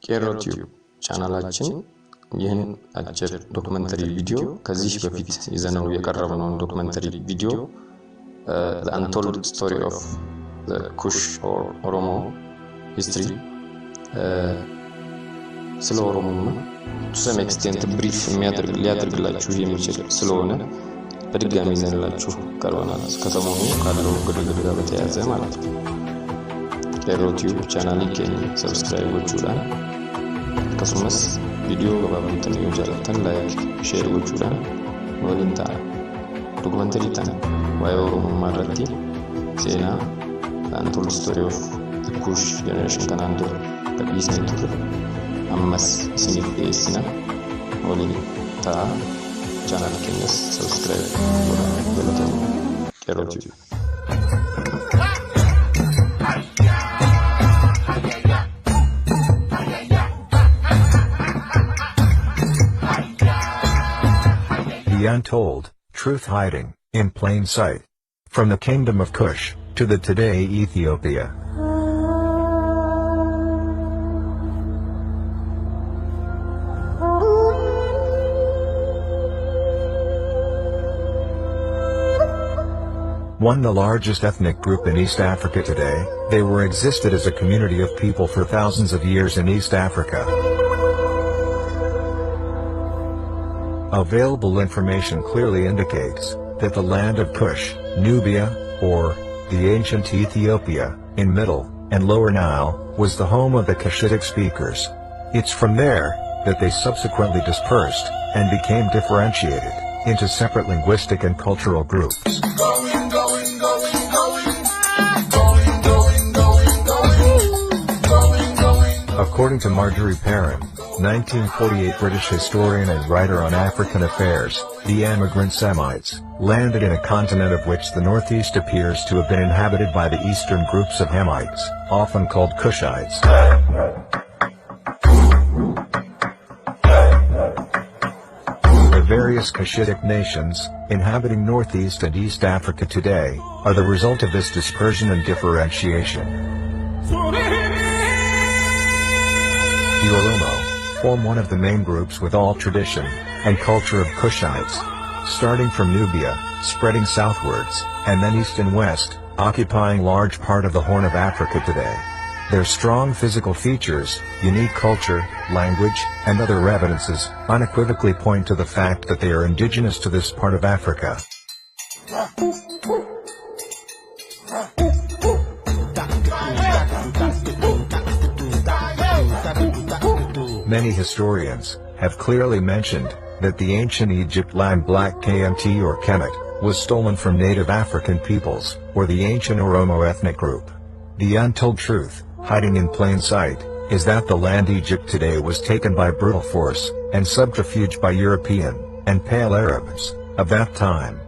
ቄሮቲዩብ ቻናላችን ይህን አጭር ዶክመንተሪ ቪዲዮ ከዚህ በፊት ይዘነው የቀረብነው ዶክመንተሪ ቪዲዮ the untold story of the kush or oromo history ስለ ኦሮሞማ to some extent brief ሊያደርግላችሁ የሚችል ስለሆነ በድጋሚ ይዘንላችሁ ቀርበናል ከሰሞኑ ካለው ግድግዳ ጋር በተያያዘ ማለት ነው። ቄሮቲዩብ ቻናል genye ሰብስክራይብ ወጪውላን ከሱመስ ቪዲዮ gabaabduutan yoo jaalatan like share gochuudhaan waliin ta'a. Dokumentarii tana waa'ee Oromummaa irratti seenaa the untold story of the kush generation kanaan dura gadhiisnee turre ammas isiniif dhiyeessina waliin ta'a. Channel keenyas subscribe godhaa galatoomuu Qirootiyuub. The untold truth hiding in plain sight. From the kingdom of Kush to the today Ethiopia. One the largest ethnic group in East Africa today, they were existed as a community of people for thousands of years in East Africa. Available information clearly indicates that the land of Kush, Nubia, or the ancient Ethiopia, in Middle and Lower Nile, was the home of the Cushitic speakers. It's from there that they subsequently dispersed and became differentiated into separate linguistic and cultural groups. According to Marjorie Perrin, 1948 British historian and writer on African affairs, the emigrant Semites landed in a continent of which the northeast appears to have been inhabited by the eastern groups of Hamites, often called Kushites. The various Cushitic nations, inhabiting Northeast and East Africa today, are the result of this dispersion and differentiation. The Oromo form one of the main groups with all tradition and culture of Kushites, starting from Nubia, spreading southwards, and then east and west, occupying large part of the Horn of Africa today. Their strong physical features, unique culture, language, and other evidences unequivocally point to the fact that they are indigenous to this part of Africa. Many historians have clearly mentioned that the ancient Egypt land black KMT or Kemet was stolen from native African peoples, or the ancient Oromo ethnic group. The untold truth, hiding in plain sight, is that the land Egypt today was taken by brutal force and subterfuge by European and pale Arabs of that time.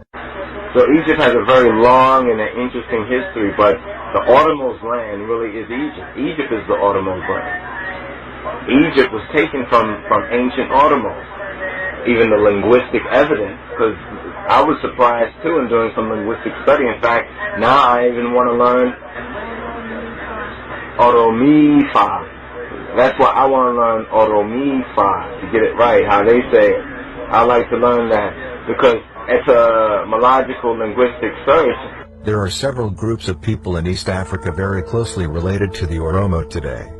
So Egypt has a very long and an interesting history, but the Oromo's land really is Egypt. Egypt is the Oromo's land. Egypt was taken from ancient Oromos. Even the linguistic evidence, because I was surprised too in doing some linguistic study. In fact, now I even want to learn Oromifa. That's why I want to learn Oromifa to get it right, how they say it. I like to learn that because it's a etymological linguistic search. There are several groups of people in East Africa very closely related to the Oromo today.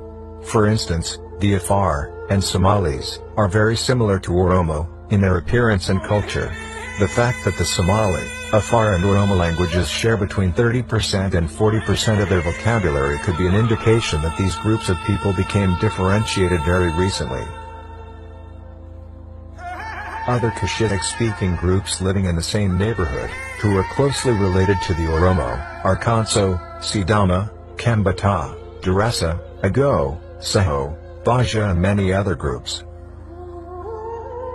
For instance, the Afar and Somalis are very similar to Oromo in their appearance and culture. The fact that the Somali, Afar and Oromo languages share between 30% and 40% of their vocabulary could be an indication that these groups of people became differentiated very recently. Other Cushitic-speaking groups living in the same neighborhood, who are closely related to the Oromo, are Kanso, Sidama, Kambata, Duressa, Ago, Seho, Baja and many other groups.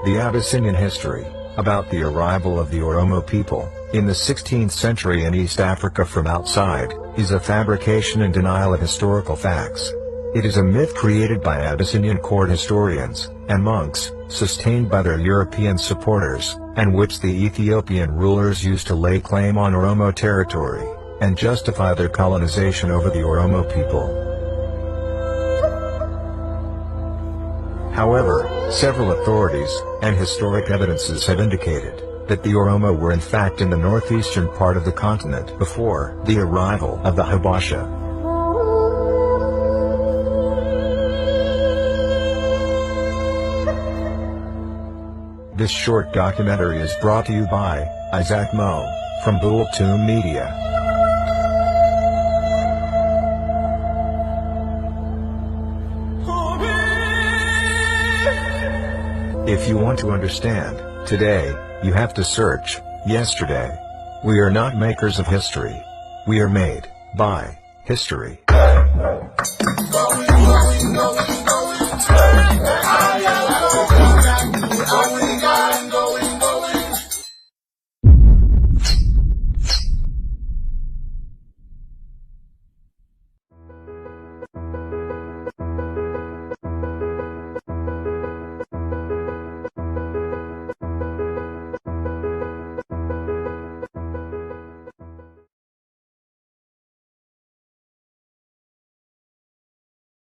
The Abyssinian history, about the arrival of the Oromo people, in the 16th century in East Africa from outside, is a fabrication and denial of historical facts. It is a myth created by Abyssinian court historians and monks, sustained by their European supporters, and which the Ethiopian rulers used to lay claim on Oromo territory, and justify their colonization over the Oromo people. However, several authorities and historic evidences have indicated that the Oromo were in fact in the northeastern part of the continent before the arrival of the Habasha. This short documentary is brought to you by Isaac Mo, from Bultoon Media. If you want to understand today, you have to search yesterday. We are not makers of history. We are made by history.